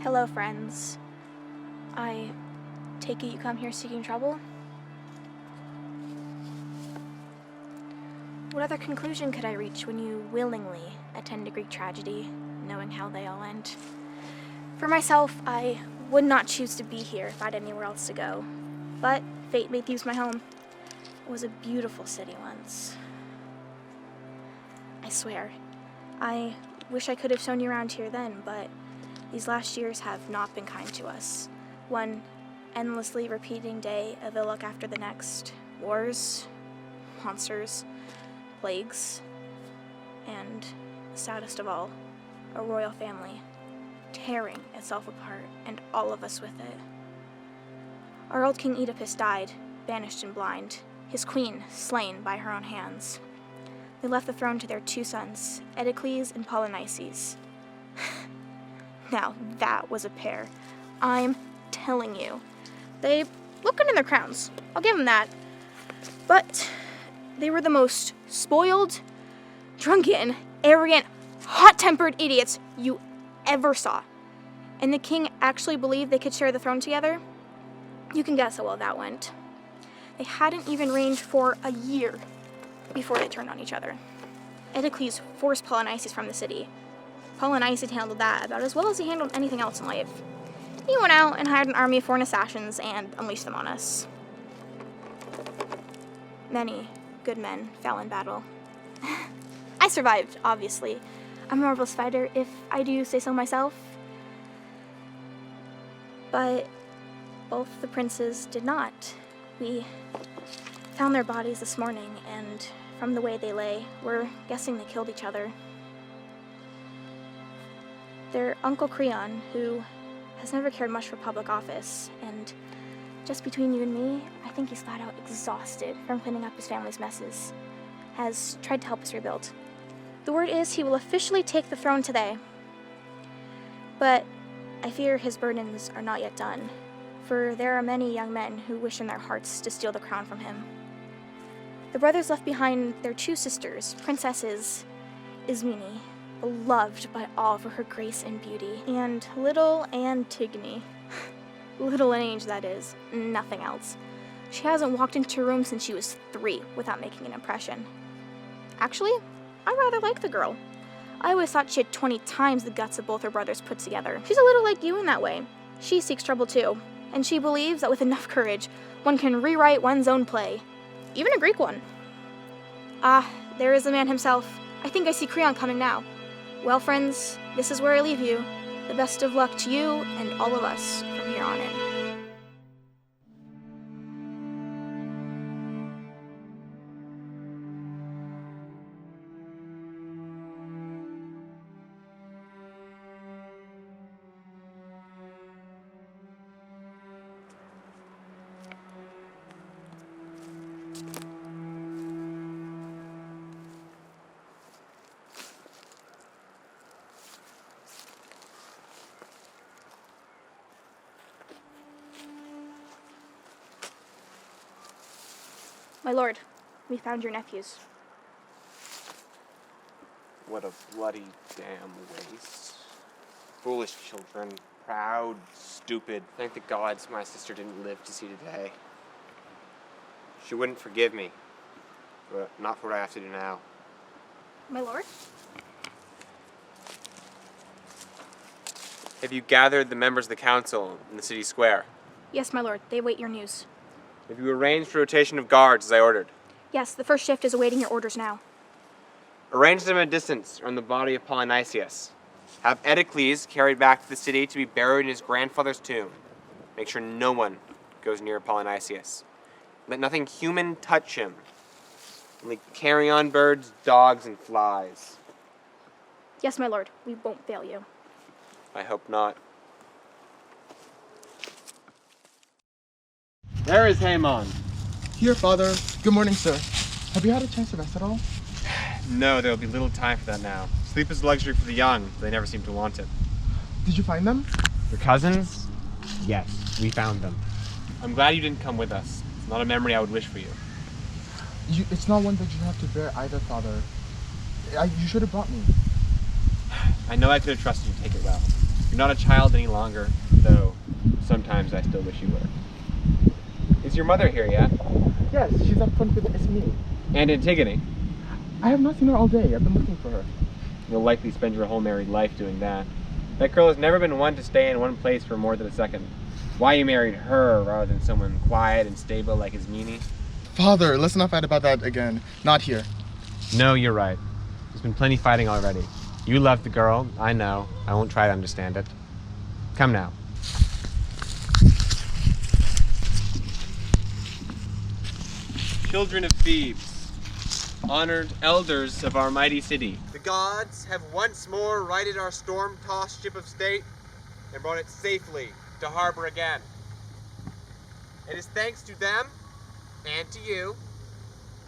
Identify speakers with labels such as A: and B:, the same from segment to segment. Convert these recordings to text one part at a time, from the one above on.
A: Hello, friends. I take it you come here seeking trouble? What other conclusion could I reach when you willingly attend a Greek tragedy, knowing how they all end? For myself, I would not choose to be here if I had anywhere else to go. But fate made Thebes my home. It was a beautiful city once. I swear, I wish I could have shown you around here then, but these last years have not been kind to us. One endlessly repeating day of ill luck after the next. Wars, monsters, plagues, and, the saddest of all, a royal family tearing itself apart, and all of us with it. Our old King Oedipus died, banished and blind, his queen slain by her own hands. They left the throne to their two sons, Etocles and Polynices. Now, that was a pair. I'm telling you. They look good in their crowns. I'll give them that. But they were the most spoiled, drunken, arrogant, hot-tempered idiots you ever saw. And the king actually believed they could share the throne together? You can guess how well that went. They hadn't even reigned for a year before they turned on each other. Etocles forced Polynices from the city. Polynices handled that about as well as he handled anything else in life. He went out and hired an army of foreign assassins and unleashed them on us. Many good men fell in battle. I survived, obviously. I'm a marvelous fighter, if I do say so myself. But both the princes did not. We found their bodies this morning, and from the way they lay, we're guessing they killed each other. Their uncle Creon, who has never cared much for public office, and just between you and me, I think he's flat out exhausted from cleaning up his family's messes, has tried to help us rebuild. The word is he will officially take the throne today, but I fear his burdens are not yet done, for there are many young men who wish in their hearts to steal the crown from him. The brothers left behind their two sisters, princesses Ismene, beloved by all for her grace and beauty, and little Antigone. Little in age, that is, nothing else. She hasn't walked into a room since she was 3 without making an impression. Actually, I rather like the girl. I always thought she had 20 times the guts of both her brothers put together. She's a little like you in that way. She seeks trouble too, and she believes that with enough courage, one can rewrite one's own play, even a Greek one. Ah, there is the man himself. I think I see Creon coming now. Well, friends, this is where I leave you. The best of luck to you and all of us from here on in. My lord, we found your nephews.
B: What a bloody damn waste. Foolish children, proud, stupid. Thank the gods my sister didn't live to see today. She wouldn't forgive me, but not for what I have to do now.
A: My lord?
B: Have you gathered the members of the council in the city square?
A: Yes, my lord. They await your news.
B: Have you arranged for rotation of guards as I ordered?
A: Yes, the first shift is awaiting your orders now.
B: Arrange them at a distance around the body of Polynices. Have Etocles carried back to the city to be buried in his grandfather's tomb. Make sure no one goes near Polynices. Let nothing human touch him. Only carrion birds, dogs, and flies.
A: Yes, my lord. We won't fail you.
B: I hope not. There is Haemon.
C: Here, Father. Good morning, sir. Have you had a chance to rest at all?
B: No, there will be little time for that now. Sleep is a luxury for the young, but they never seem to want it.
C: Did you find them?
B: Your cousins? Yes, we found them. I'm glad you didn't come with us. It's not a memory I would wish for you.
C: It's not one that you have to bear either, Father. You should have brought me.
B: I know I could have trusted you to take it well. You're not a child any longer, though sometimes I still wish you were. Is your mother here yet?
C: Yes, she's up front with Ismene.
B: And Antigone?
C: I have not seen her all day. I've been looking for her.
B: You'll likely spend your whole married life doing that. That girl has never been one to stay in one place for more than a second. Why you married her rather than someone quiet and stable like Ismene?
C: Father, let's not fight about that again. Not here.
B: No, you're right. There's been plenty fighting already. You love the girl, I know. I won't try to understand it. Come now. Children of Thebes, honored elders of our mighty city. The gods have once more righted our storm-tossed ship of state and brought it safely to harbor again. It is thanks to them and to you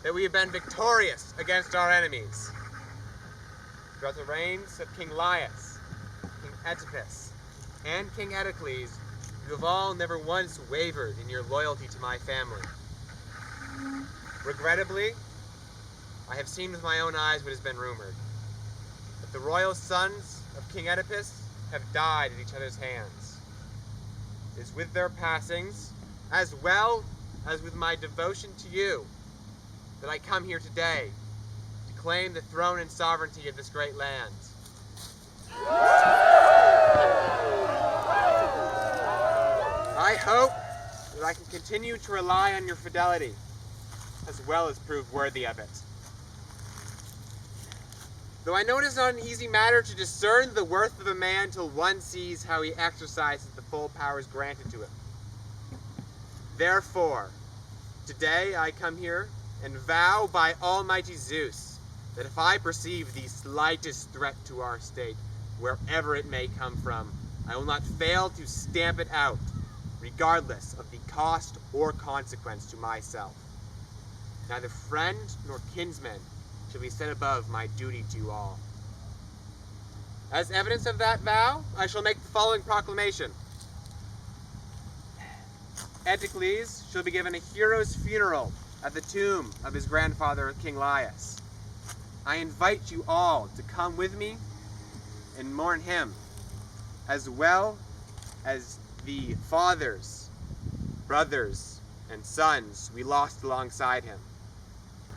B: that we have been victorious against our enemies. Throughout the reigns of King Laius, King Etocles, and King Etocles, you have all never once wavered in your loyalty to my family. Regrettably, I have seen with my own eyes what has been rumored, that the royal sons of King Oedipus have died at each other's hands. It is with their passings, as well as with my devotion to you, that I come here today to claim the throne and sovereignty of this great land. I hope that I can continue to rely on your fidelity, as well as prove worthy of it. Though I know it is not an easy matter to discern the worth of a man till one sees how he exercises the full powers granted to him. Therefore, today I come here and vow by Almighty Zeus that if I perceive the slightest threat to our state, wherever it may come from, I will not fail to stamp it out, regardless of the cost or consequence to myself. Neither friend nor kinsman shall be set above my duty to you all. As evidence of that vow, I shall make the following proclamation. Etocles shall be given a hero's funeral at the tomb of his grandfather, King Laius. I invite you all to come with me and mourn him, as well as the fathers, brothers, and sons we lost alongside him.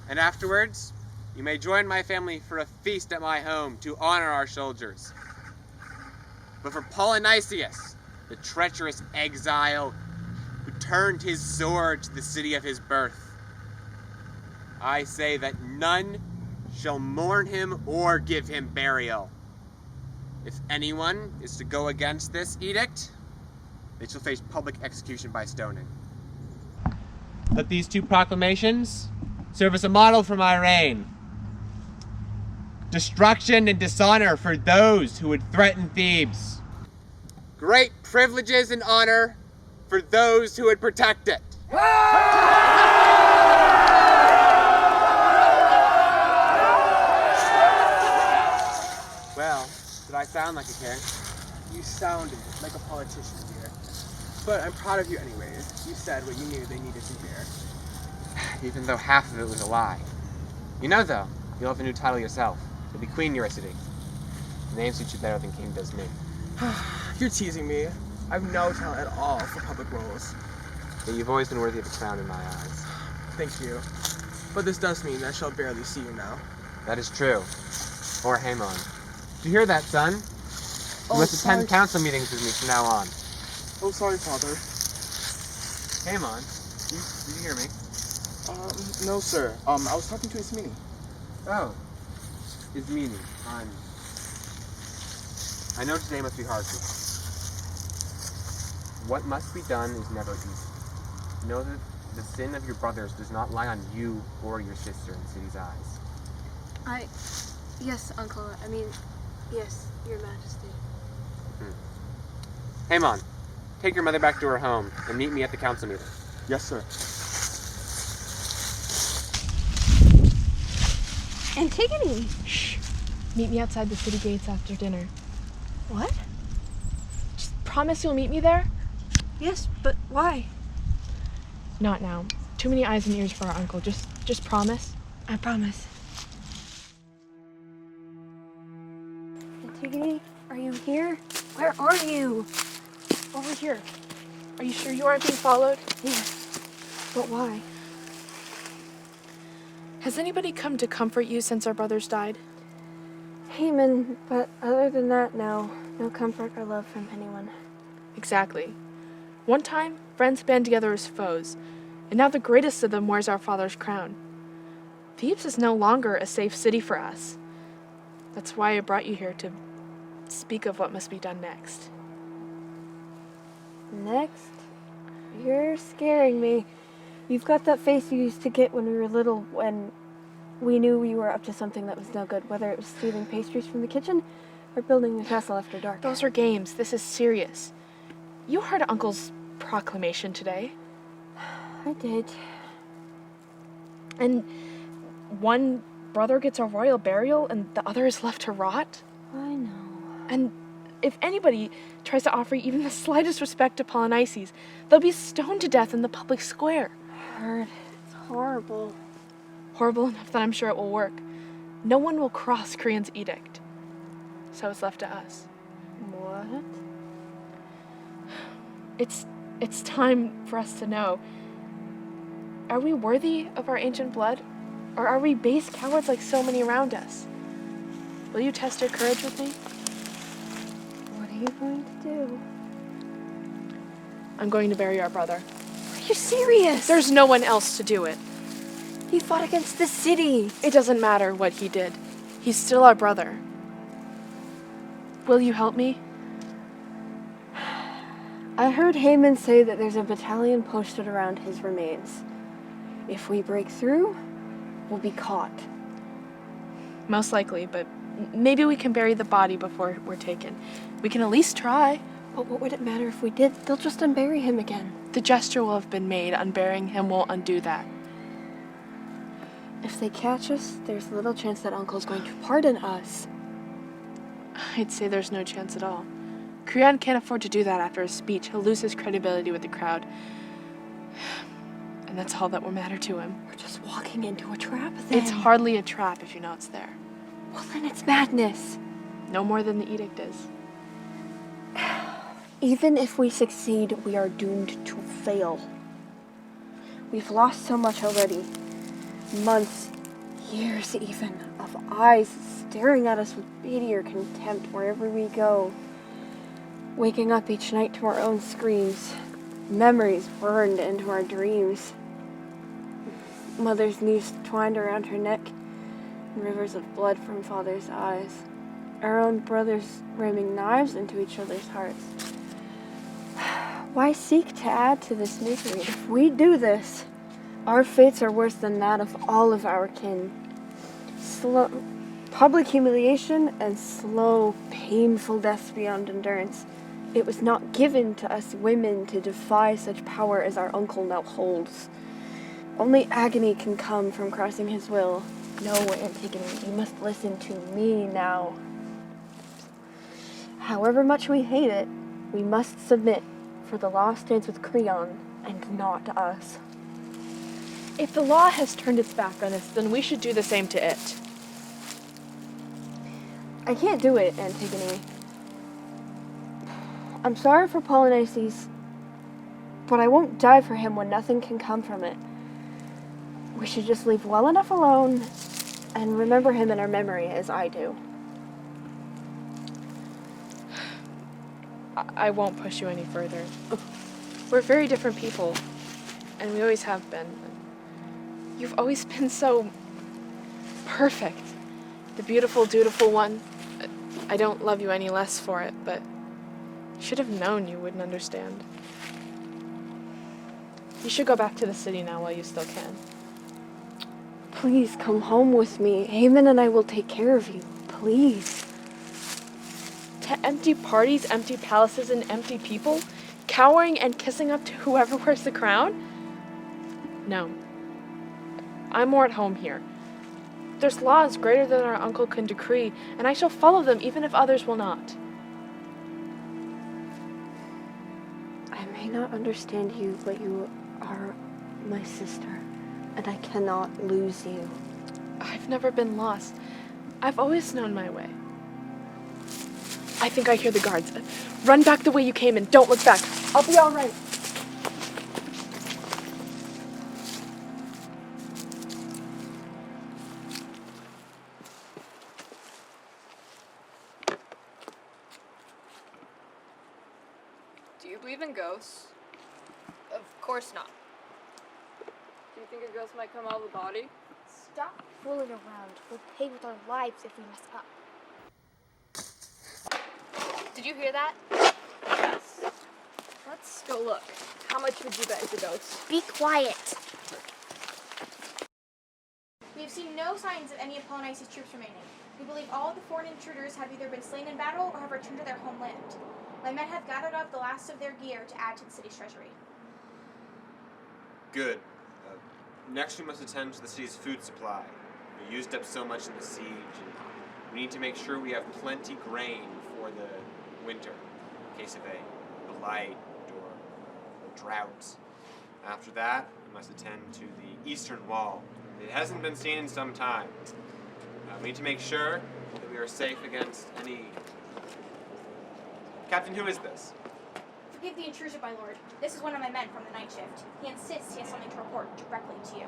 B: And afterwards, you may join my family for a feast at my home to honor our soldiers. But for Polynices, the treacherous exile who turned his sword to the city of his birth, I say that none shall mourn him or give him burial. If anyone is to go against this edict, they shall face public execution by stoning. Let these two proclamations serve as a model for my reign. Destruction and dishonor for those who would threaten Thebes. Great privileges and honor for those who would protect it. Well, did I sound like a king?
D: You sounded like a politician, dear. But I'm proud of you anyways. You said what you knew they needed to hear.
B: Even though half of it was a lie. You know, though, you'll have a new title yourself. You'll be Queen Eurydice. The name suits you better than King does me.
D: You're teasing me. I have no talent at all for public roles.
B: But you've always been worthy of a crown in my eyes.
D: Thank you. But this does mean that I shall barely see you now.
B: That is true. Or Haemon. Did you hear that, son? You must attend council meetings with me from now on.
D: Oh, sorry, Father.
B: Haemon, did you hear me?
C: No, sir. I was talking to Ismene.
B: Oh. Ismene. I know today must be hard for you. What must be done is never easy. Know that the sin of your brothers does not lie on you or your sister in the city's eyes.
E: Yes, Uncle. Yes, Your Majesty.
B: Haemon, take your mother back to her home and meet me at the council meeting.
C: Yes, sir.
E: Antigone!
F: Shh. Meet me outside the city gates after dinner.
E: What?
F: Just promise you'll meet me there?
E: Yes, but why?
F: Not now. Too many eyes and ears for our uncle. Just promise.
E: I promise. Antigone, are you here? Where are you?
F: Over here. Are you sure you aren't being followed?
E: Yes. But why?
F: Has anybody come to comfort you since our brothers died?
E: Haemon, but other than that, no. No comfort or love from anyone.
F: Exactly. One time, friends band together as foes, and now the greatest of them wears our father's crown. Thebes is no longer a safe city for us. That's why I brought you here to speak of what must be done next.
E: Next? You're scaring me. You've got that face you used to get when we were little, when we knew we were up to something that was no good, whether it was stealing pastries from the kitchen or building the castle after dark.
F: Those are games. This is serious. You heard Uncle's proclamation today.
E: I did.
F: And one brother gets a royal burial and the other is left to rot?
E: I know.
F: And if anybody tries to offer even the slightest respect to Polynices, they'll be stoned to death in the public square.
E: Heard. It's horrible.
F: Horrible enough that I'm sure it will work. No one will cross Creon's edict. So it's left to us.
E: What?
F: It's time for us to know. Are we worthy of our ancient blood? Or are we base cowards like so many around us? Will you test your courage with me?
E: What are you going to do?
F: I'm going to bury our brother.
E: Are you serious?
F: There's no one else to do it.
E: He fought against the city.
F: It doesn't matter what he did. He's still our brother. Will you help me?
E: I heard Haemon say that there's a battalion posted around his remains. If we break through, we'll be caught.
F: Most likely, but maybe we can bury the body before we're taken. We can at least try.
E: But what would it matter if we did? They'll just unbury him again.
F: The gesture will have been made. Unburying him won't undo that.
E: If they catch us, there's little chance that Uncle's going to pardon us.
F: I'd say there's no chance at all. Creon can't afford to do that after his speech. He'll lose his credibility with the crowd. And that's all that will matter to him.
E: We're just walking into a trap then.
F: It's hardly a trap if you know it's there.
E: Well, then it's madness.
F: No more than the edict is.
E: Even if we succeed, we are doomed to fail. We've lost so much already. Months, years even, of eyes staring at us with pity or contempt wherever we go. Waking up each night to our own screams. Memories burned into our dreams. Mother's noose twined around her neck. And rivers of blood from father's eyes. Our own brothers ramming knives into each other's hearts. Why seek to add to this misery? If we do this, our fates are worse than that of all of our kin. Public humiliation and slow, painful deaths beyond endurance. It was not given to us women to defy such power as our uncle now holds. Only agony can come from crossing his will. No, Antigone, you must listen to me now. However much we hate it, we must submit, for the law stands with Creon, and not us.
F: If the law has turned its back on us, then we should do the same to it.
E: I can't do it, Antigone. I'm sorry for Polynices, but I won't die for him when nothing can come from it. We should just leave well enough alone and remember him in our memory as I do.
F: I won't push you any further. We're very different people, and we always have been. You've always been so perfect. The beautiful, dutiful one. I don't love you any less for it, but you should have known you wouldn't understand. You should go back to the city now while you still can.
E: Please come home with me. Haemon and I will take care of you. Please.
F: To empty parties, empty palaces, and empty people? Cowering and kissing up to whoever wears the crown? No. I'm more at home here. There's laws greater than our uncle can decree, and I shall follow them even if others will not.
E: I may not understand you, but you are my sister, and I cannot lose you.
F: I've never been lost. I've always known my way. I think I hear the guards. Run back the way you came and don't look back. I'll be all right.
E: Do you believe in ghosts?
G: Of course not.
E: Do you think a ghost might come out of the body?
A: Stop fooling around. We'll pay with our lives if we mess up.
G: Did you hear that?
E: Yes. Let's go look. How much would you bet it's a ghost?
A: Be quiet. We have seen no signs of any of Polynices' troops remaining. We believe all of the foreign intruders have either been slain in battle or have returned to their homeland. My men have gathered up the last of their gear to add to the city's treasury.
B: Good. Next, we must attend to the city's food supply. We used up so much in the siege, and we need to make sure we have plenty grain for the winter, in case of a blight or drought. After that, we must attend to the eastern wall. It hasn't been seen in some time. We need to make sure that we are safe against any... Captain, who is this?
A: Forgive the intrusion, my lord. This is one of my men from the night shift. He insists he has something to report directly to you.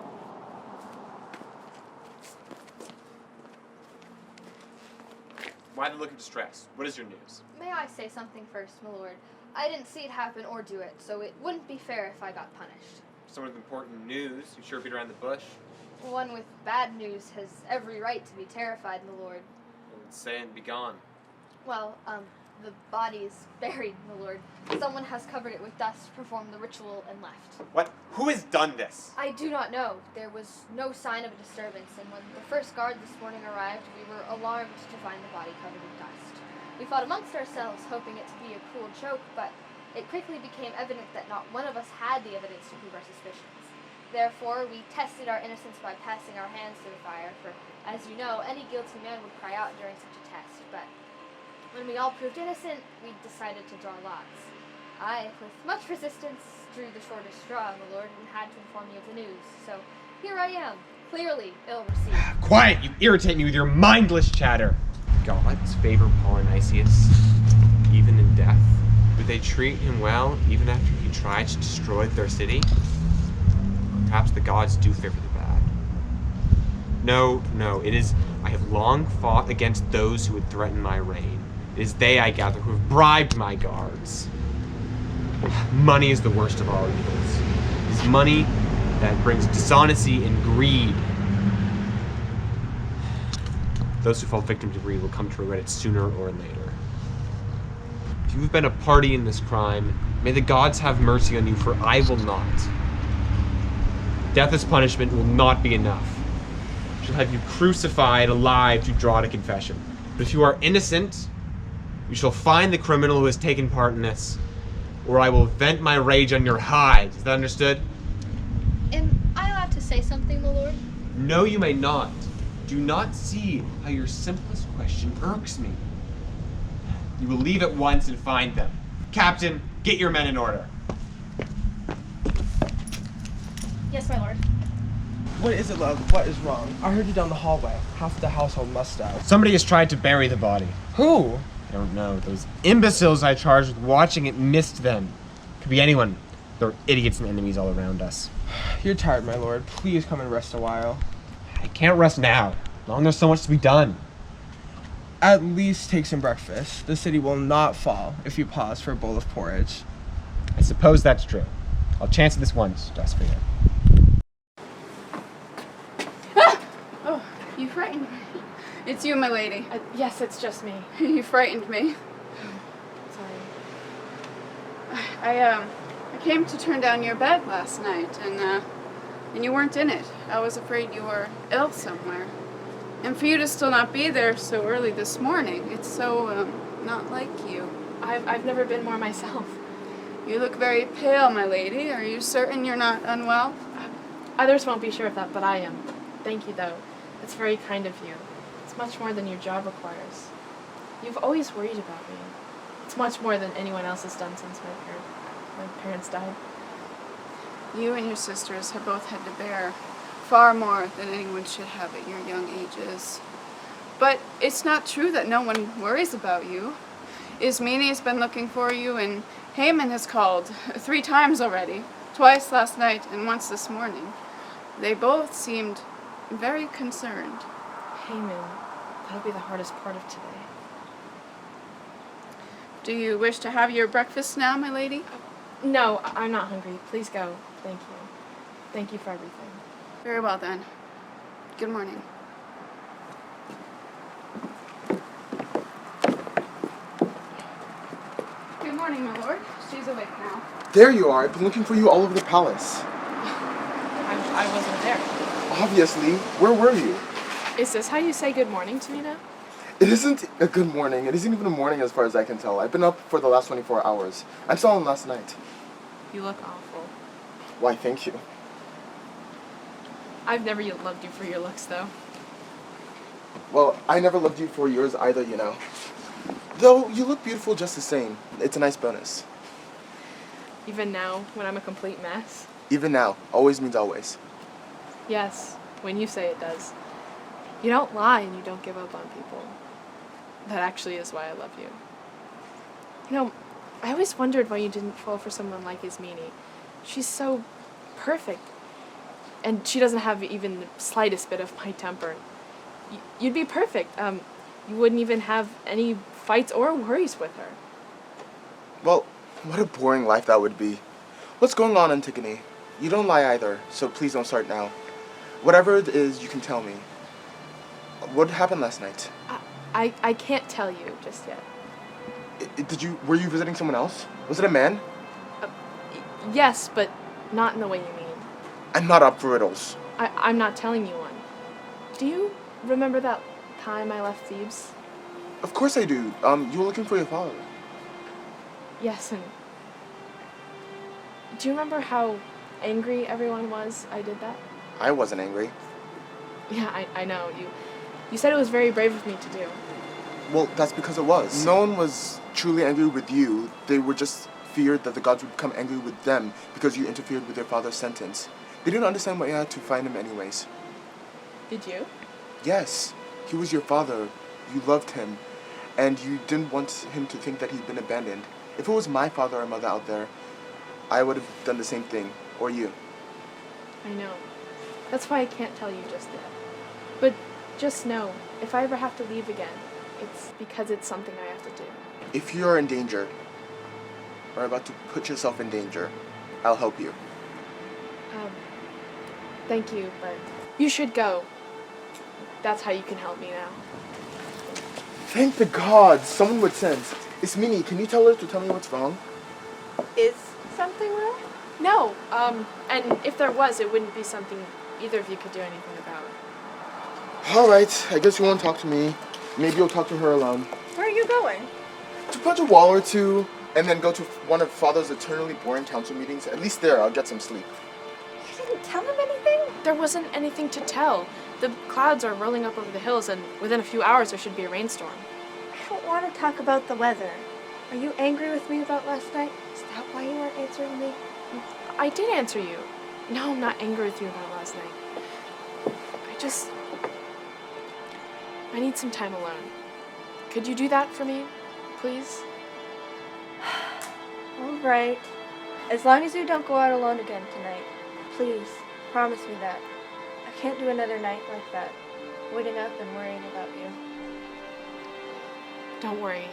B: Why the look of distress? What is your news?
G: May I say something first, my lord? I didn't see it happen or do it, so it wouldn't be fair if I got punished.
B: Someone with important news. You sure beat around the bush?
G: One with bad news has every right to be terrified, my lord.
B: Well, say it and be gone.
G: Well, the body is buried, my lord. Someone has covered it with dust, performed the ritual, and left.
B: What? Who has done this?
G: I do not know. There was no sign of a disturbance, and when the first guard this morning arrived, we were alarmed to find the body covered in dust. We fought amongst ourselves, hoping it to be a cruel joke, but it quickly became evident that not one of us had the evidence to prove our suspicions. Therefore, we tested our innocence by passing our hands to the fire, for, as you know, any guilty man would cry out during such a test, but when we all proved innocent, we decided to draw lots. I, with much resistance, drew the shortest straw, my lord, and had to inform you of the news. So, here I am, clearly ill-received.
B: Quiet! You irritate me with your mindless chatter. Gods favor Polynices, even in death. Would they treat him well, even after he tried to destroy their city? Perhaps the gods do favor the bad. No, it is... I have long fought against those who would threaten my reign. It is they, I gather, who have bribed my guards. Money is the worst of all evils. It is money that brings dishonesty and greed. Those who fall victim to greed will come to regret it sooner or later. If you have been a party in this crime, may the gods have mercy on you, for I will not. Death as punishment will not be enough. I shall have you crucified alive to draw to confession. But if you are innocent, you shall find the criminal who has taken part in this, or I will vent my rage on your hide. Is that understood?
G: Am I allowed to say something, my lord?
B: No, you may not. Do not see how your simplest question irks me. You will leave at once and find them. Captain, get your men in order.
A: Yes, my lord.
D: What is it, love? What is wrong? I heard you down the hallway. Half the household must die.
B: Somebody has tried to bury the body.
D: Who?
B: I don't know. Those imbeciles I charged with watching it missed them. Could be anyone. There are idiots and enemies all around us.
D: You're tired, my lord. Please come and rest a while.
B: I can't rest now. Long there's so much to be done.
D: At least take some breakfast. The city will not fall if you pause for a bowl of porridge.
B: I suppose that's true. I'll chance it this once, just for you.
H: Oh, you frightened me. It's you, my lady.
F: Yes, it's just me.
H: You frightened me.
F: Sorry.
H: I came to turn down your bed last night, and you weren't in it. I was afraid you were ill somewhere. And for you to still not be there so early this morning, it's so, not like you.
F: I've never been more myself.
H: You look very pale, my lady. Are you certain you're not unwell?
F: Others won't be sure of that, but I am. Thank you, though. It's very kind of you. It's much more than your job requires. You've always worried about me. It's much more than anyone else has done since my parents died.
H: You and your sisters have both had to bear far more than anyone should have at your young ages. But it's not true that no one worries about you. Ismene's been looking for you, and Haemon has called 3 times already. Twice last night and once this morning. They both seemed very concerned.
F: Haemon, that'll be the hardest part of today.
H: Do you wish to have your breakfast now, my lady?
F: No, I'm not hungry. Please go. Thank you. Thank you for everything.
H: Very well, then. Good morning. Good morning, my lord. She's awake now.
C: There you are. I've been looking for you all over the palace.
F: I wasn't there.
C: Obviously. Where were you?
F: Is this how you say good morning to me now?
C: It isn't a good morning. It isn't even a morning as far as I can tell. I've been up for the last 24 hours. I saw him last night.
F: You look awful.
C: Why, thank you.
F: I've never loved you for your looks, though.
C: Well, I never loved you for yours either, you know. Though, you look beautiful just the same. It's a nice bonus.
F: Even now, when I'm a complete mess?
C: Even now. Always means always.
F: Yes, when you say it does. You don't lie and you don't give up on people. That actually is why I love you. You know, I always wondered why you didn't fall for someone like Ismene. She's so perfect. And she doesn't have even the slightest bit of my temper. You'd be perfect. You wouldn't even have any fights or worries with her.
C: Well, what a boring life that would be. What's going on, Antigone? You don't lie either, so please don't start now. Whatever it is, you can tell me. What happened last night?
F: I can't tell you just yet.
C: Were you visiting someone else? Was it a man?
F: Yes, but not in the way you mean.
C: I'm not up for riddles.
F: I'm not telling you one. Do you remember that time I left Thebes?
C: Of course I do. You were looking for your father.
F: Yes, and do you remember how angry everyone was I did that?
C: I wasn't angry.
F: Yeah, I know. You said it was very brave of me to do.
C: Well, that's because it was. No one was truly angry with you. They were just feared that the gods would become angry with them because you interfered with their father's sentence. They didn't understand why you had to find him anyways.
F: Did you?
C: Yes. He was your father. You loved him. And you didn't want him to think that he'd been abandoned. If it was my father or mother out there, I would have done the same thing. Or you.
F: I know. That's why I can't tell you just yet. But just know, if I ever have to leave again, it's because it's something I have to do.
C: If you're in danger, or about to put yourself in danger, I'll help you.
F: Thank you, but you should go. That's how you can help me now.
C: Thank the gods! Someone with sense. Ismene, can you tell her to tell me what's wrong?
E: Is something wrong?
F: No, and if there was, it wouldn't be something either of you could do anything about.
C: Alright, I guess you won't talk to me. Maybe you'll talk to her alone.
E: Where are you going?
C: To punch a wall or two, and then go to one of Father's eternally boring council meetings. At least there, I'll get some sleep.
E: You didn't tell him anything?
F: There wasn't anything to tell. The clouds are rolling up over the hills, and within a few hours there should be a rainstorm.
E: I don't want to talk about the weather. Are you angry with me about last night? Is that why you weren't answering me?
F: I did answer you. No, I'm not angry with you about last night. I need some time alone. Could you do that for me, please?
E: All right. As long as you don't go out alone again tonight. Please, promise me that. I can't do another night like that. Waiting up and worrying about you.
F: Don't worry.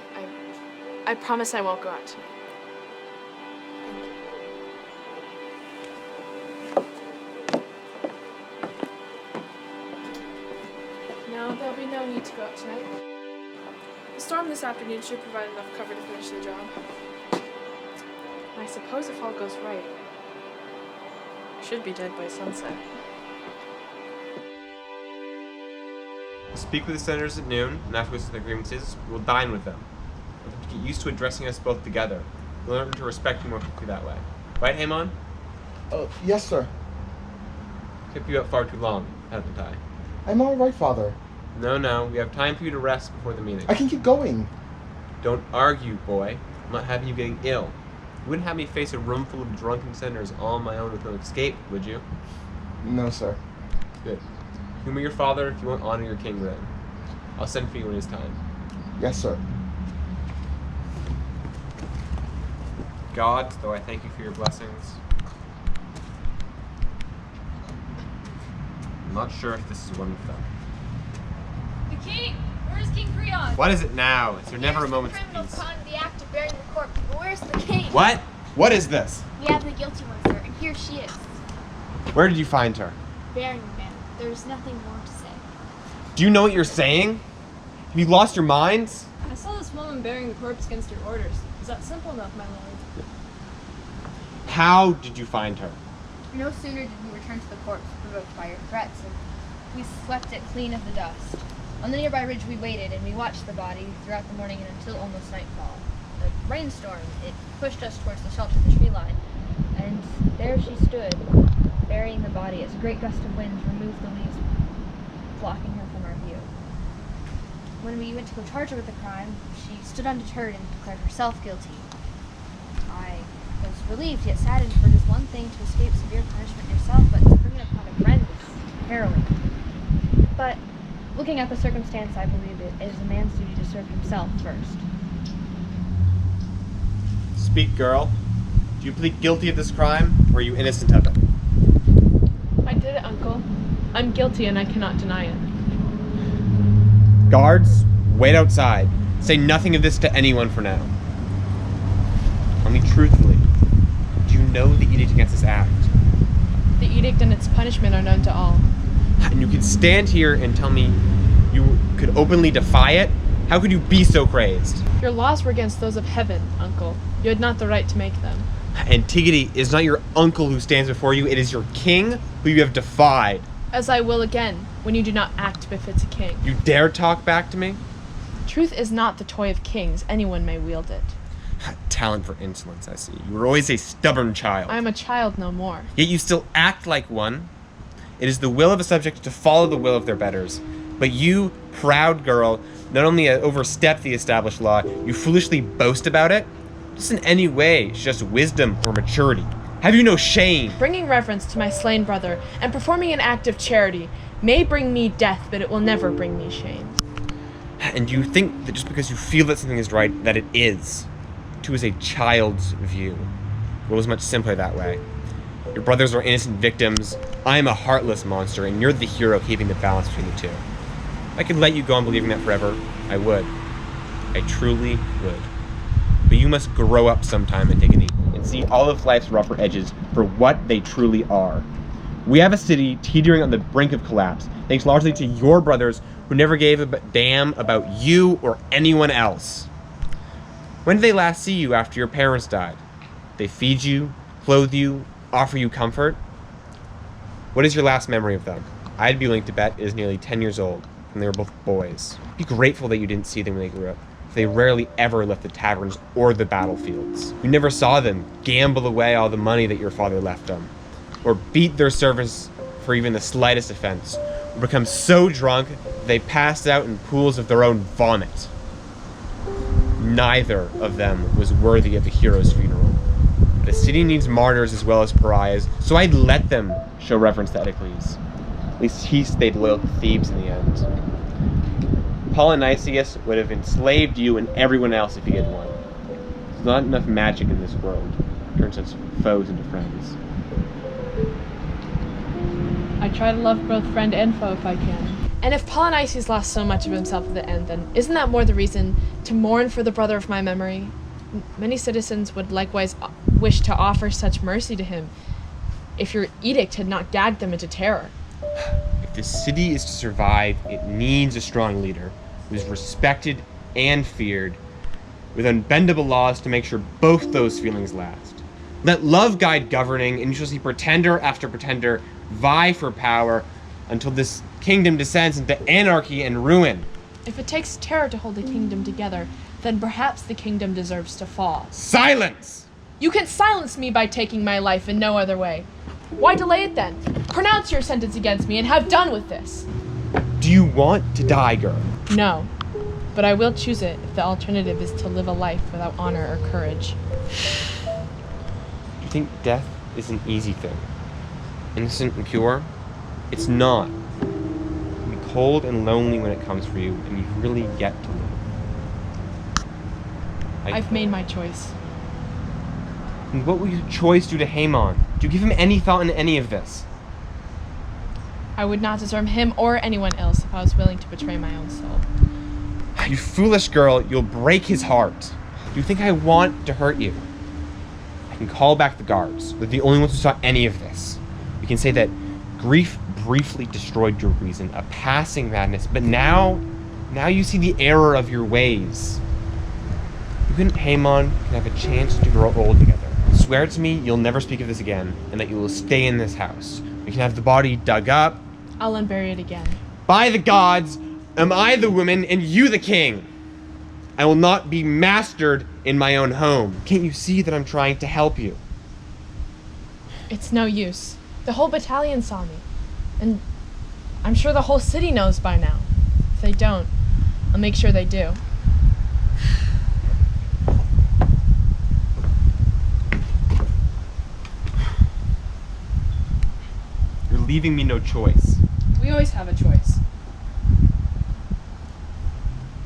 F: I promise I won't go out tonight. No, there'll be no need to go out tonight. The storm this afternoon should provide enough cover to finish the job. And I suppose if all goes right, I should be dead by sunset.
B: Speak with the senators at noon, and afterwards with the grievances, we will dine with them. We'll have to get used to addressing us both together. We'll learn to respect you more quickly that way. Right, Haemon?
C: Yes, sir.
B: Kept you up far too long, haven't I?
C: I'm alright, Father.
B: No, we have time for you to rest before the meeting.
C: I can keep going.
B: Don't argue, boy. I'm not having you getting ill. You wouldn't have me face a room full of drunken senators all on my own with no escape, would you?
C: No, sir.
B: Good. Humor your father if you won't honor your king then. I'll send for you when it's time.
C: Yes, sir.
B: gods, though I thank you for your blessings. I'm not sure if this is one of them.
G: The king! Where's King Creon?
B: What is it now? Is there never a moment's
G: criminal
B: peace?
G: caught in the act of burying the corpse. But where's the king?
B: What? What is this?
G: We have the guilty one, sir, and here she is.
B: Where did you find her?
G: Burying the man. There's nothing more to say.
B: Do you know what you're saying? Have you lost your minds?
F: I saw this woman bearing the corpse against her orders. Is that simple enough, my lord?
B: How did you find her?
G: No sooner did we return to the corpse, provoked by your threats, and we swept it clean of the dust. On the nearby ridge we waited, and we watched the body throughout the morning and until almost nightfall. A rainstorm, it pushed us towards the shelter of the tree line, and there she stood, burying the body as a great gust of wind removed the leaves, blocking her from our view. When we went to go charge her with the crime, she stood undeterred and declared herself guilty. I was relieved yet saddened, for it is one thing to escape severe punishment yourself, but to bring it upon a friend is harrowing. But looking at the circumstance, I believe it is a man's duty to serve himself first.
B: Speak, girl. Do you plead guilty of this crime, or are you innocent of it?
F: I did it, Uncle. I'm guilty and I cannot deny it.
B: Guards, wait outside. Say nothing of this to anyone for now. Tell me truthfully, do you know the edict against this act?
F: The edict and its punishment are known to all.
B: And you could stand here and tell me you could openly defy it? How could you be so crazed?
F: Your laws were against those of heaven, Uncle. You had not the right to make them.
B: Antigone is not your uncle who stands before you, it is your king who you have defied.
F: As I will again, when you do not act befits a king.
B: You dare talk back to me?
F: Truth is not the toy of kings. Anyone may wield it.
B: Talent for insolence, I see. You were always a stubborn child.
F: I am a child no more.
B: Yet you still act like one. It is the will of a subject to follow the will of their betters. But you, proud girl, not only overstep the established law, you foolishly boast about it. This in any way is just wisdom or maturity. Have you no shame?
F: Bringing reverence to my slain brother and performing an act of charity may bring me death, but it will never bring me shame.
B: And you think that just because you feel that something is right, that it is. Too is a child's view. The world is much simpler that way. Your brothers are innocent victims, I am a heartless monster, and you're the hero keeping the balance between the two. If I could let you go on believing that forever, I would. I truly would. But you must grow up sometime, Antigone, and see all of life's rougher edges for what they truly are. We have a city teetering on the brink of collapse, thanks largely to your brothers who never gave a damn about you or anyone else. When did they last see you after your parents died? They feed you, clothe you, offer you comfort? What is your last memory of them? I'd be willing to bet it is nearly 10 years old, when they were both boys. Be grateful that you didn't see them when they grew up. They rarely ever left the taverns or the battlefields. You never saw them gamble away all the money that your father left them, or beat their servants for even the slightest offense, or become so drunk that they passed out in pools of their own vomit. Neither of them was worthy of the hero's funeral. The city needs martyrs as well as pariahs, so I'd let them show reverence to Etocles. At least he stayed loyal to Thebes in the end. Polynices would have enslaved you and everyone else if he had won. There's not enough magic in this world to turn such foes into friends.
F: I try to love both friend and foe if I can. And if Polynices lost so much of himself at the end, then isn't that more the reason to mourn for the brother of my memory? Many citizens would likewise wish to offer such mercy to him if your edict had not gagged them into terror.
B: If the city is to survive, it needs a strong leader who is respected and feared, with unbendable laws to make sure both those feelings last. Let love guide governing, and you shall see pretender after pretender vie for power until this kingdom descends into anarchy and ruin.
F: If it takes terror to hold a kingdom together, then perhaps the kingdom deserves to fall.
B: Silence!
F: You can silence me by taking my life in no other way. Why delay it then? Pronounce your sentence against me and have done with this.
B: Do you want to die, girl?
F: No, but I will choose it if the alternative is to live a life without honor or courage.
B: You think death is an easy thing? Innocent and pure? It's not. You'll be cold and lonely when it comes for you, and you've really yet to live.
F: I've made my choice.
B: And what will your choice do to Haemon? Do you give him any thought in any of this?
F: I would not disarm him or anyone else if I was willing to betray my own soul.
B: You foolish girl, you'll break his heart. Do you think I want to hurt you? I can call back the guards. They're the only ones who saw any of this. We can say that grief briefly destroyed your reason, a passing madness, but now you see the error of your ways. You and Haemon can have a chance to grow old together. Swear to me you'll never speak of this again, and that you will stay in this house. We can have the body dug up.
F: I'll unbury it again.
B: By the gods, am I the woman and you the king? I will not be mastered in my own home. Can't you see that I'm trying to help you?
F: It's no use. The whole battalion saw me. And I'm sure the whole city knows by now. If they don't, I'll make sure they do.
B: You're leaving me no choice.
F: We always have a choice.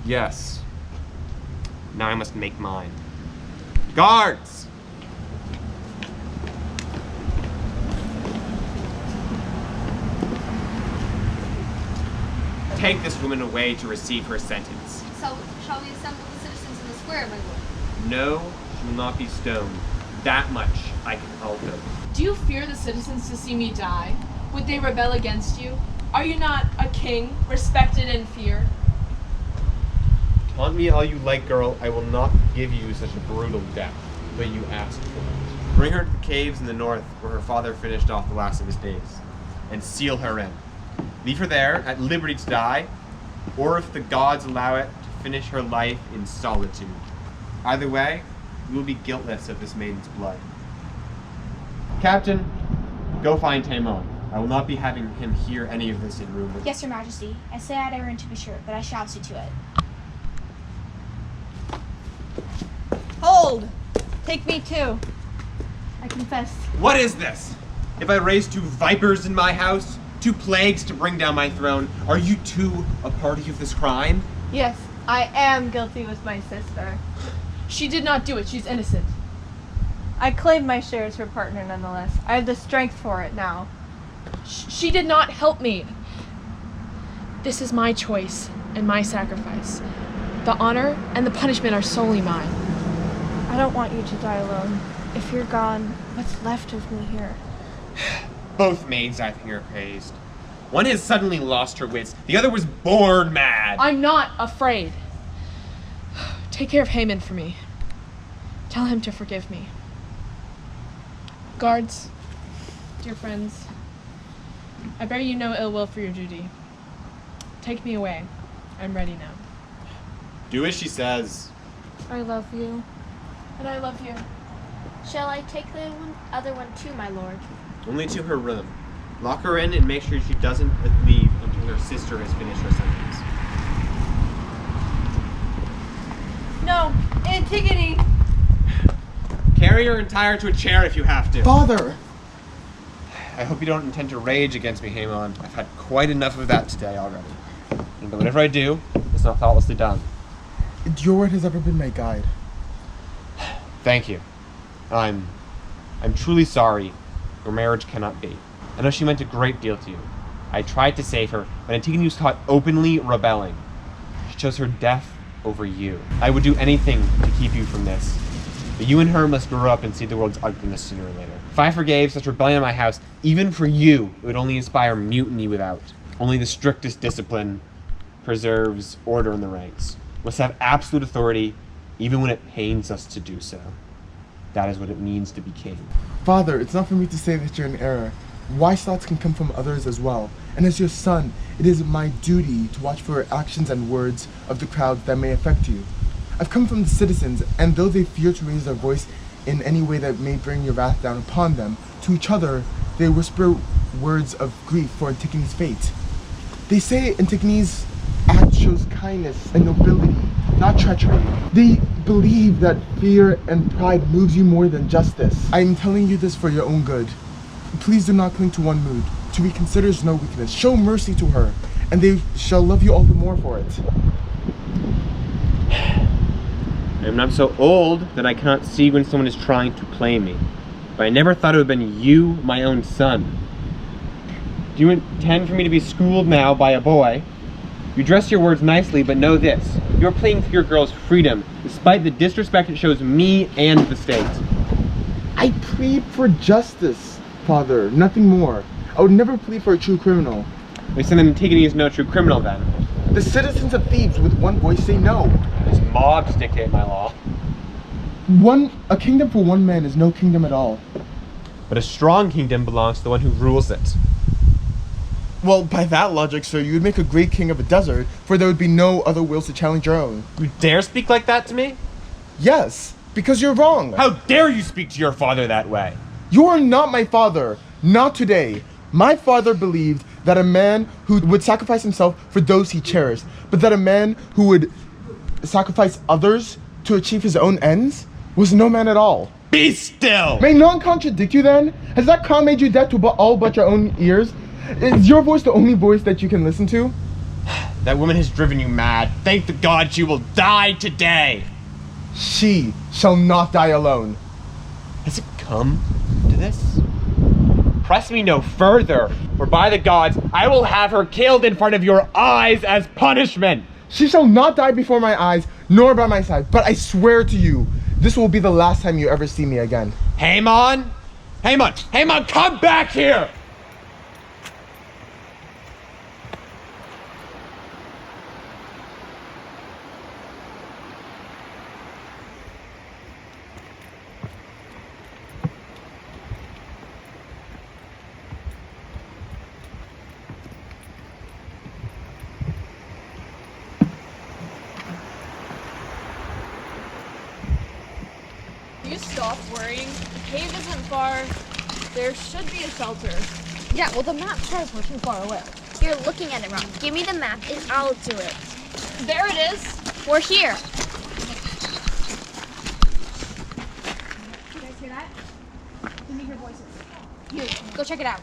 B: Yes. Now I must make mine. Guards! Take this woman away to receive her sentence.
G: So, shall we assemble the citizens in the square, my lord?
B: No, she will not be stoned. That much I can alter.
F: Do you fear the citizens to see me die? Would they rebel against you? Are you not a king, respected and feared?
B: Taunt me all you like, girl. I will not give you such a brutal death, but you asked for it. Bring her to the caves in the north where her father finished off the last of his days, and seal her in. Leave her there, at liberty to die, or if the gods allow it, to finish her life in solitude. Either way, you will be guiltless of this maiden's blood. Captain, go find Haemon. I will not be having him hear any of this in room with
A: Yes, Your Majesty. I say at Erin to be sure, but I shall see to it.
E: Hold! Take me too. I confess.
B: What is this? If I raise 2 vipers in my house, 2 plagues to bring down my throne, are you 2 a party of this crime?
E: Yes, I am guilty with my sister.
F: She did not do it. She's innocent.
E: I claim my share as her partner nonetheless. I have the strength for it now.
F: She did not help me. This is my choice and my sacrifice. The honor and the punishment are solely mine.
E: I don't want you to die alone. If you're gone, what's left of me here?
B: Both maids, I think, are crazed. One has suddenly lost her wits. The other was born mad.
F: I'm not afraid. Take care of Haemon for me. Tell him to forgive me. Guards, dear friends, I bear you no ill will for your duty. Take me away. I'm ready now.
B: Do as she says.
E: I love you.
F: And I love you.
G: Shall I take the other one too, my lord?
B: Only to her room. Lock her in and make sure she doesn't leave until her sister has finished her sentence.
E: No, Antigone!
B: Carry her and tie her to a chair if you have to.
C: Father!
B: I hope you don't intend to rage against me, Haemon. I've had quite enough of that today already. But whatever I do, it's not thoughtlessly done.
C: Your word has ever been my guide.
B: Thank you. I'm truly sorry. Your marriage cannot be. I know she meant a great deal to you. I tried to save her, but Antigone was caught openly rebelling. She chose her death over you. I would do anything to keep you from this. But you and her must grow up and see the world's ugliness sooner or later. If I forgave such rebellion in my house, even for you, it would only inspire mutiny without. Only the strictest discipline preserves order in the ranks. We must have absolute authority, even when it pains us to do so. That is what it means to be king.
C: Father, it's not for me to say that you're in error. Wise thoughts can come from others as well. And as your son, it is my duty to watch for actions and words of the crowd that may affect you. I've come from the citizens, and though they fear to raise their voice in any way that may bring your wrath down upon them, to each other they whisper words of grief for Antigone's fate. They say Antigone's act shows kindness and nobility, not treachery. They believe that fear and pride moves you more than justice. I am telling you this for your own good. Please do not cling to one mood. To be considered is no weakness. Show mercy to her, and they shall love you all the more for it.
B: I'm not so old that I cannot see when someone is trying to play me. But I never thought it would have been you, my own son. Do you intend for me to be schooled now by a boy? You dress your words nicely, but know this. You're playing for your girl's freedom, despite the disrespect it shows me and the state.
C: I plead for justice, Father, nothing more. I would never plead for a true criminal.
B: They say that Antigone is no true criminal then.
C: The citizens of Thebes with one voice say no.
B: These mobs dictate my law.
C: A kingdom for one man is no kingdom at all.
B: But a strong kingdom belongs to the one who rules it.
C: Well, by that logic, sir, you would make a great king of a desert, for there would be no other wills to challenge your own.
B: You dare speak like that to me?
C: Yes, because you're wrong.
B: How dare you speak to your father that way?
C: You are not my father. Not today. My father believed that a man who would sacrifice himself for those he cherished, but that a man who would sacrifice others to achieve his own ends was no man at all.
B: Be still!
C: May none contradict you then? Has that crown made you deaf to all but your own ears? Is your voice the only voice that you can listen to?
B: That woman has driven you mad. Thank the God she will die today.
C: She shall not die alone.
B: Has it come to this? Press me no further, for by the gods, I will have her killed in front of your eyes as punishment.
C: She shall not die before my eyes, nor by my side, but I swear to you, this will be the last time you ever see me again.
B: Haemon! Haemon, come back here!
F: You stop worrying. The cave isn't far. There should be a shelter.
G: Yeah, well, the map says we're too far away.
I: You're looking at it wrong. Give me the map and I'll do it.
F: There it is.
I: We're here.
A: You guys hear that? Let me hear voices.
I: You, go check it out.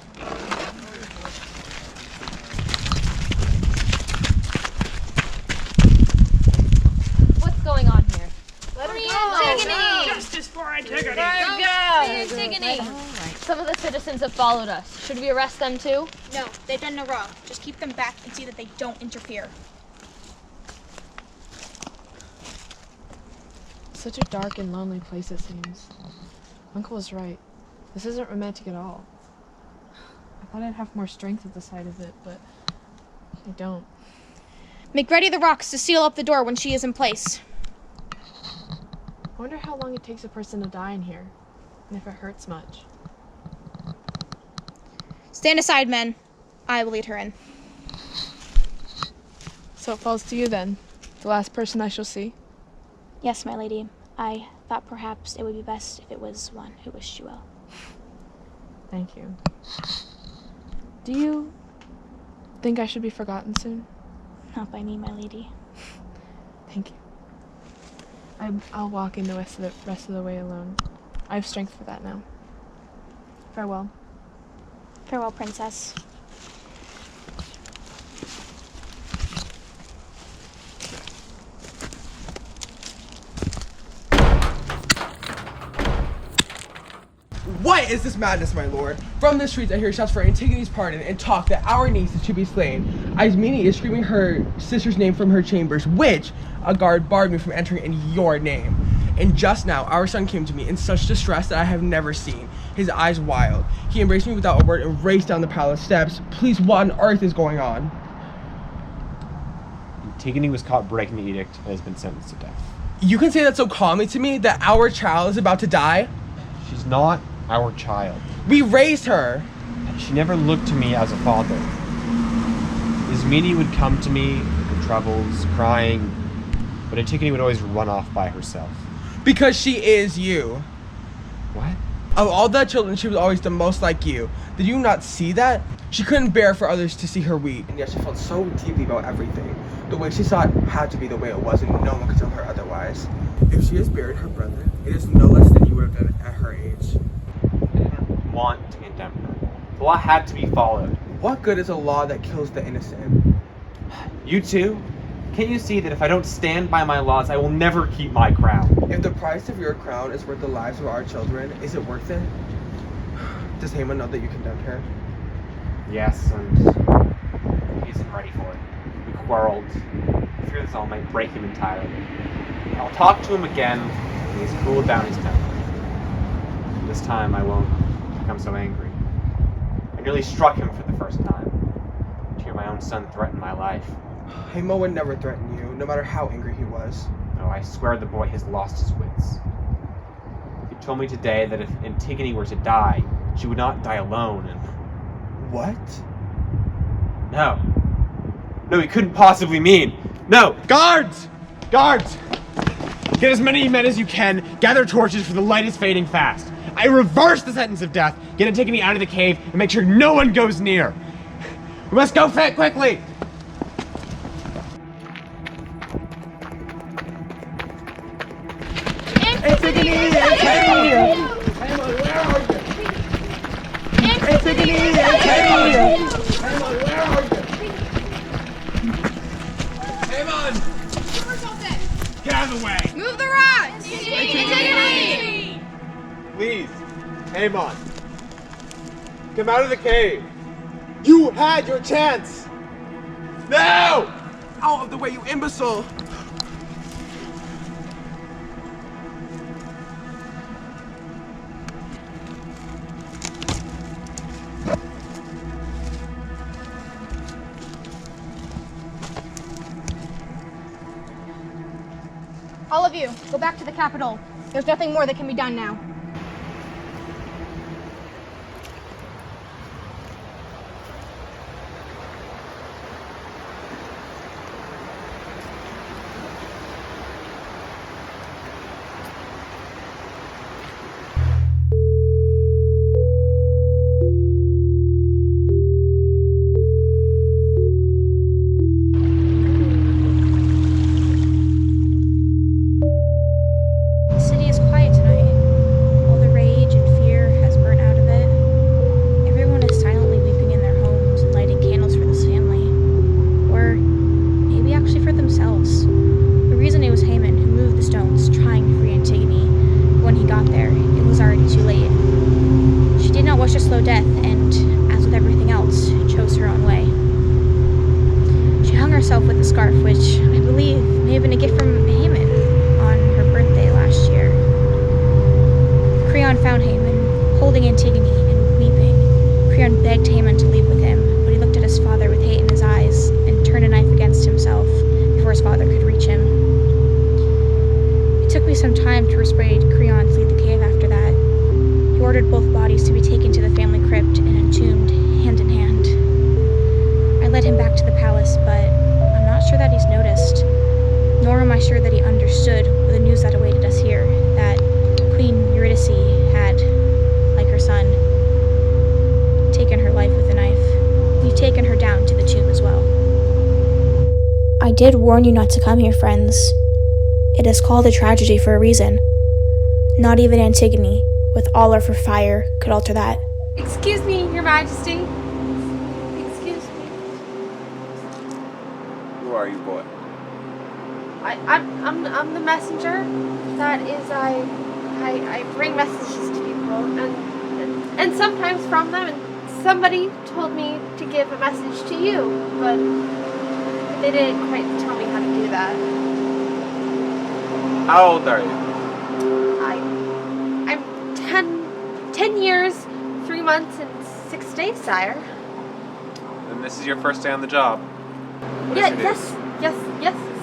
G: What's going on here?
F: Let me
I: Antigone!
F: Justice for Antigone!
I: Antigone!
G: Some of the citizens have followed us. Should we arrest them too?
A: No, they've done no wrong. Just keep them back and see that they don't interfere.
F: Such a dark and lonely place it seems. Uncle was right. This isn't romantic at all. I thought I'd have more strength at the sight of it, but I don't.
A: Make ready the rocks to seal up the door when she is in place.
F: I wonder how long it takes a person to die in here, and if it hurts much.
A: Stand aside, men. I will lead her in.
F: So it falls to you then, the last person I shall see?
A: Yes, my lady. I thought perhaps it would be best if it was one who wished you well.
F: Thank you. Do you think I should be forgotten soon?
A: Not by me, my lady.
F: Thank you. I'll walk in the rest of the way alone. I have strength for that now. Farewell.
A: Farewell, princess.
D: What is this madness, my lord? From the streets I hear shouts for Antigone's pardon and talk that our niece is to be slain. Ismene is screaming her sister's name from her chambers, which a guard barred me from entering in your name. And just now, our son came to me in such distress that I have never seen, his eyes wild. He embraced me without a word and raced down the palace steps. Please, what on earth is going on?
B: Antigone was caught breaking the edict and has been sentenced to death.
D: You can say that so calmly to me that our child is about to die?
B: She's not our child.
D: We raised her.
B: She never looked to me as a father. Ismene would come to me with her troubles, crying, but Antigone would always run off by herself.
D: Because she is you.
B: What?
D: Of all the children, she was always the most like you. Did you not see that? She couldn't bear for others to see her weak. And yet she felt so deeply about everything. The way she saw it had to be the way it was, and no one could tell her otherwise. If she has buried her brother, it is no less than you would have done at her age.
B: I didn't want to condemn her. The law had to be followed.
D: What good is a law that kills the innocent?
B: You two Can't you see that if I don't stand by my laws, I will never keep my crown?
D: If the price of your crown is worth the lives of our children, is it worth it? Does Haemon know that you condemned her?
B: Yes, and he isn't ready for it. We quarreled. I fear this all might break him entirely. I'll talk to him again when he's cooled down his temper. This time I won't become so angry. I nearly struck him for the first time. To hear my own son threaten my life.
D: Haemon would never threaten you, no matter how angry he was.
B: No, I swear the boy has lost his wits. He told me today that if Antigone were to die, she would not die alone, and...
D: What?
B: No. No, he couldn't possibly mean. No! Guards! Guards! Get as many men as you can, gather torches, for the light is fading fast. I reverse the sentence of death, get Antigone out of the cave, and make sure no one goes near. We must go fit quickly!
D: Antigone! Antigone! Haemon, where are you? Antigone! Antigone! Haemon, where are you? Haemon! Get out of the way!
I: Move the rocks!
B: Antigone! Please, Haemon. Come out of the cave. You had your chance. No!
D: Out of the way, you imbecile!
I: All of you, go back to the capital. There's nothing more that can be done now. Some time to persuade Creon to leave the cave after that. He ordered both bodies to be taken to the family crypt and entombed hand in hand. I led him back to the palace, but I'm not sure that he's noticed, nor am I sure that he understood the news that awaited us here, that Queen Eurydice had, like her son, taken her life with a knife. We've taken her down to the tomb as well. I did warn you not to come here, friends. It is called a tragedy for a reason. Not even Antigone, with all of her fire, could alter that.
J: Excuse me, Your Majesty. Excuse me.
B: Who are you, boy?
J: I'm the messenger. That is, I bring messages to people, and sometimes from them. And somebody told me to give a message to you, but they didn't quite tell me how to do that.
B: How old are you?
J: I'm 10 years, 3 months, and 6 days, sire.
B: Then this is your first day on the job. What is your name?
J: Yes,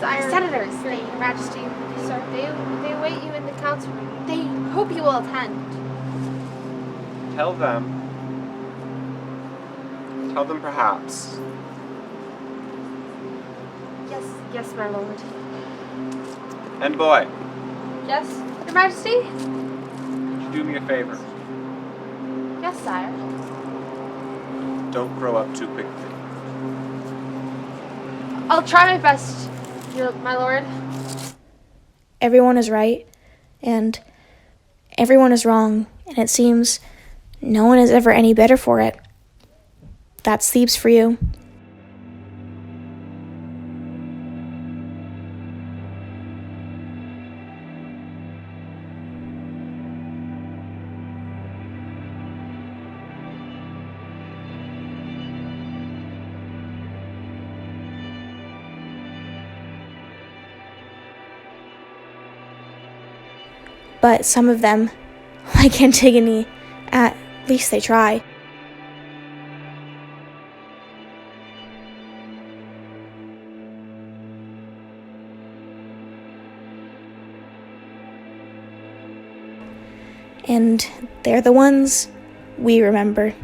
J: sire. Senators, Your Majesty, sir, they await you in the council room. They hope you will attend.
B: Tell them perhaps.
J: Yes, my lord.
B: And boy,
J: Yes, Your Majesty?
B: could you do me a favor?
J: Yes, sire.
B: Don't grow up too quickly.
J: I'll try my best, my lord.
A: Everyone is right, and everyone is wrong, and it seems no one is ever any better for it. That's Thebes for you. But some of them, like Antigone, at least they try. And they're the ones we remember.